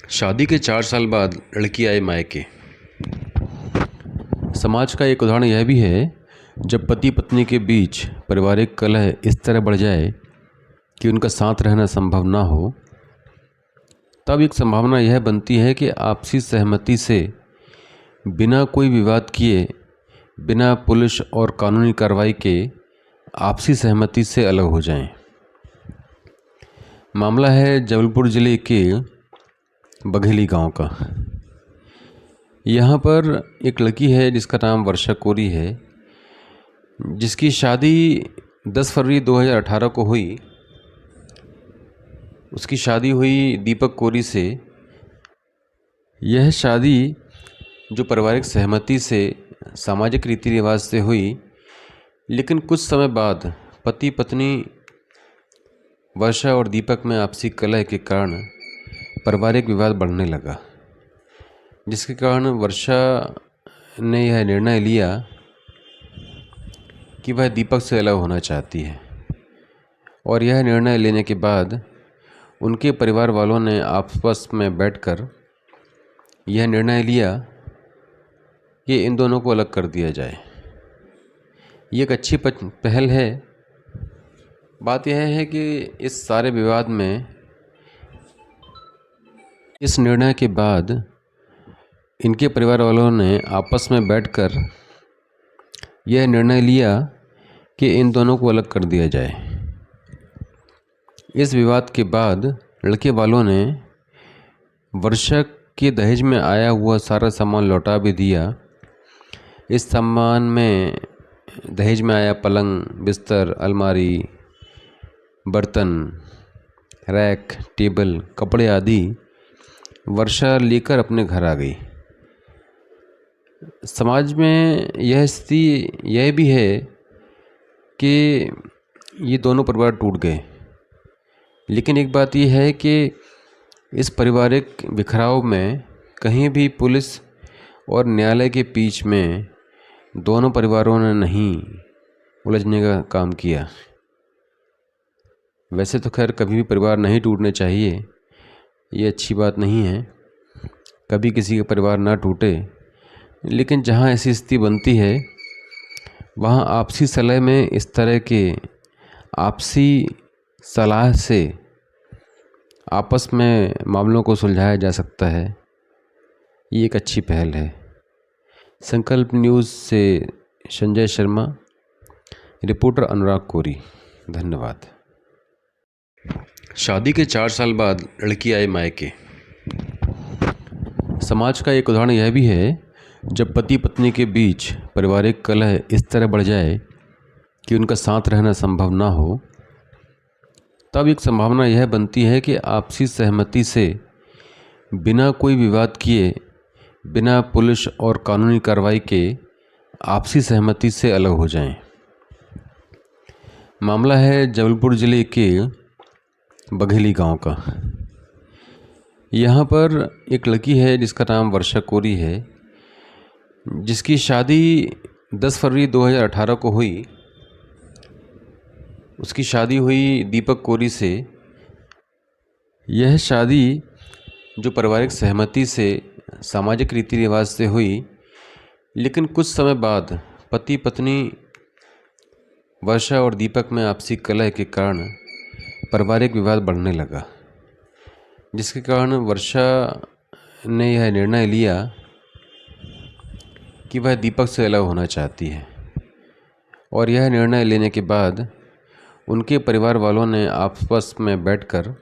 शादी के 4 साल बाद लड़की आए मायके। समाज का एक उदाहरण यह भी है, जब पति पत्नी के बीच पारिवारिक कलह इस तरह बढ़ जाए कि उनका साथ रहना संभव ना हो, तब एक संभावना यह बनती है कि आपसी सहमति से बिना कोई विवाद किए, बिना पुलिस और कानूनी कार्रवाई के आपसी सहमति से अलग हो जाएं। मामला है जबलपुर ज़िले के बघेली गांव का। यहाँ पर एक लड़की है जिसका नाम वर्षा कोरी है, जिसकी शादी 10 फरवरी 2018 को हुई। उसकी शादी हुई दीपक कोरी से। यह शादी जो पारिवारिक सहमति से, सामाजिक रीति रिवाज से हुई, लेकिन कुछ समय बाद पति पत्नी वर्षा और दीपक में आपसी कलह के कारण पारिवारिक विवाद बढ़ने लगा, जिसके कारण वर्षा ने यह निर्णय लिया कि वह दीपक से अलग होना चाहती है। और यह निर्णय लेने के बाद उनके परिवार वालों ने आपस में बैठकर यह निर्णय लिया कि इन दोनों को अलग कर दिया जाए। ये एक अच्छी पहल है। बात यह है कि इस सारे विवाद में, इस निर्णय के बाद इनके परिवार वालों ने आपस में बैठकर यह निर्णय लिया कि इन दोनों को अलग कर दिया जाए। इस विवाद के बाद लड़के वालों ने वर्षा के दहेज में आया हुआ सारा सामान लौटा भी दिया। इस सामान में दहेज में आया पलंग, बिस्तर, अलमारी, बर्तन, रैक, टेबल, कपड़े आदि वर्षा लेकर अपने घर आ गई। समाज में यह स्थिति यह भी है कि ये दोनों परिवार टूट गए। लेकिन एक बात यह है कि इस पारिवारिक बिखराव में कहीं भी पुलिस और न्यायालय के बीच में दोनों परिवारों ने नहीं उलझने का काम किया। वैसे तो खैर कभी भी परिवार नहीं टूटने चाहिए, ये अच्छी बात नहीं है, कभी किसी का परिवार ना टूटे। लेकिन जहाँ ऐसी स्थिति बनती है, वहाँ आपसी सलाह में इस तरह के आपसी सलाह से आपस में मामलों को सुलझाया जा सकता है। ये एक अच्छी पहल है। संकल्प न्यूज़ से संजय शर्मा, रिपोर्टर अनुराग कोरी। धन्यवाद। शादी के 4 साल बाद लड़की आए मायके। समाज का एक उदाहरण यह भी है, जब पति पत्नी के बीच पारिवारिक कलह इस तरह बढ़ जाए कि उनका साथ रहना संभव ना हो, तब एक संभावना यह बनती है कि आपसी सहमति से बिना कोई विवाद किए, बिना पुलिस और कानूनी कार्रवाई के आपसी सहमति से अलग हो जाएं। मामला है जबलपुर ज़िले के बघेली गांव का। यहाँ पर एक लड़की है जिसका नाम वर्षा कोरी है, जिसकी शादी 10 फरवरी 2018 को हुई। उसकी शादी हुई दीपक कोरी से। यह शादी जो पारिवारिक सहमति से, सामाजिक रीति रिवाज से हुई, लेकिन कुछ समय बाद पति पत्नी वर्षा और दीपक में आपसी कलह के कारण पारिवारिक विवाद बढ़ने लगा, जिसके कारण वर्षा ने यह निर्णय लिया कि वह दीपक से अलग होना चाहती है। और यह निर्णय लेने के बाद उनके परिवार वालों ने आपस में बैठकर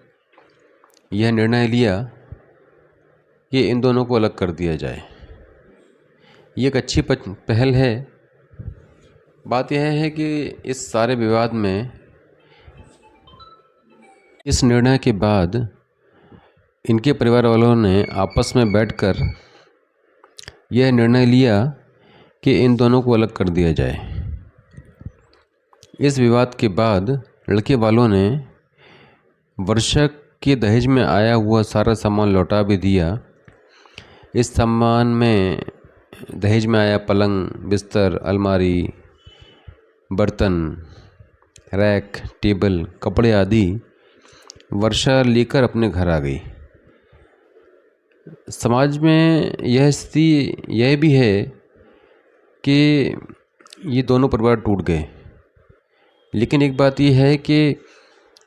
यह निर्णय लिया कि इन दोनों को अलग कर दिया जाए। ये एक अच्छी पहल है। बात यह है कि इस सारे विवाद में, इस निर्णय के बाद इनके परिवार वालों ने आपस में बैठकर यह निर्णय लिया कि इन दोनों को अलग कर दिया जाए। इस विवाद के बाद लड़के वालों ने वर्षा के दहेज में आया हुआ सारा सामान लौटा भी दिया। इस सामान में दहेज में आया पलंग, बिस्तर, अलमारी, बर्तन, रैक, टेबल, कपड़े आदि वर्षा लेकर अपने घर आ गई। समाज में यह स्थिति यह भी है कि ये दोनों परिवार टूट गए, लेकिन एक बात यह है कि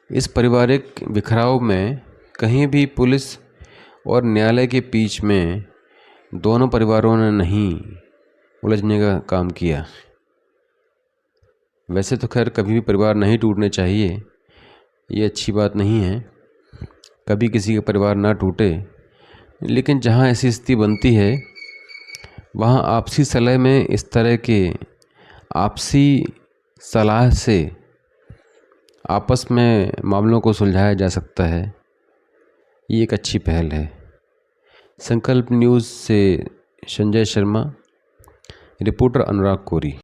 इस पारिवारिक बिखराव में कहीं भी पुलिस और न्यायालय के बीच में दोनों परिवारों ने नहीं उलझने का काम किया। वैसे तो खैर कभी भी परिवार नहीं टूटने चाहिए, ये अच्छी बात नहीं है, कभी किसी का परिवार ना टूटे, लेकिन जहाँ ऐसी स्थिति बनती है वहाँ आपसी सलाह में इस तरह के आपसी सलाह से आपस में मामलों को सुलझाया जा सकता है। ये एक अच्छी पहल है। संकल्प न्यूज़ से संजय शर्मा, रिपोर्टर अनुराग कोरी।